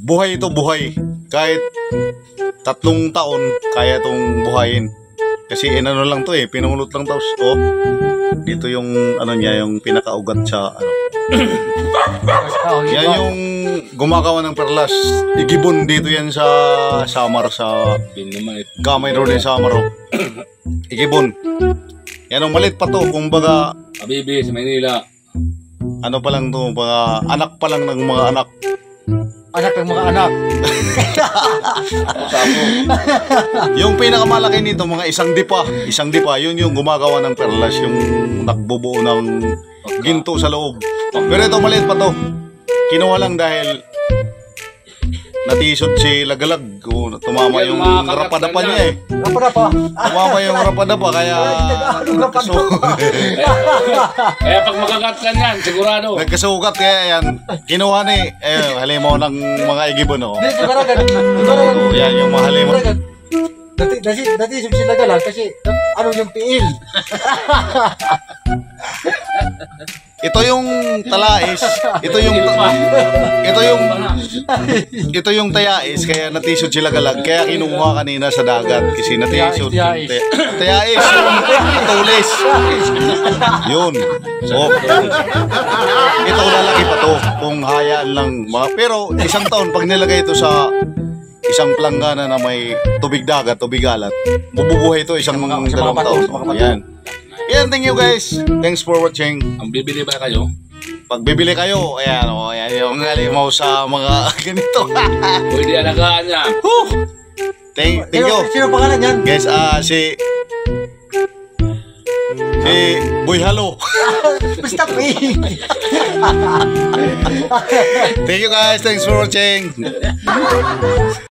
buhay ito, buhay. Kahit 3 taon, kaya itong buhayin. Kasi inano lang to pinulot lang to. Oh, dito yung ano niya, yung pinakaugat sa ano. Yan yung gumagawa ng perlas. Igibon dito yan sa Samar, sa Gamay Road ng Samar. Igibon. Yan ang malit pa to, kumbaga Habibi sa Manila. ano pa lang to, mga anak pa lang ng mga anak. Anak ng mga anak. Yung pinakamalaki nito, mga isang dipa, yun yung gumagawa ng perlas, yung nagbubuo ng ginto sa loob. Pero ito maliit pa to. Kinuha lang dahil natisod si Lagalag. Tumama yung rapadapa niya Rapadapa. Tumama yung rapadapa kaya Kaya pag makagat ka niyan, sigurado. nagkasugat kaya yan. Kinuha ni halimaw ng mga igibon. Hindi, sigaragan. Yan yung mga halimaw. Dati sila galang kasi ano yung piil. Ito yung talais, ito yung tayais, kaya natisod sila galag, kaya kinuha kanina sa dagat kasi natisod. Tayais, tulis. Yun. So, ito lalaki pa to kung hayaan lang pero isang taon pag nilagay ito sa isang planggana na may tubig dagat, tubig alat, mabubuhay ito isang mga 2 taon. Yan, thank you guys. Thanks for watching. Ang bibili ba kayo? Pag bibili kayo, ayan yung halimaw sa mga ganito. Pwede alagaan niya. Thank you. Sino pangalan yan? Guys, si Boy Halo. Basta piil. Thank you guys. Thanks for watching.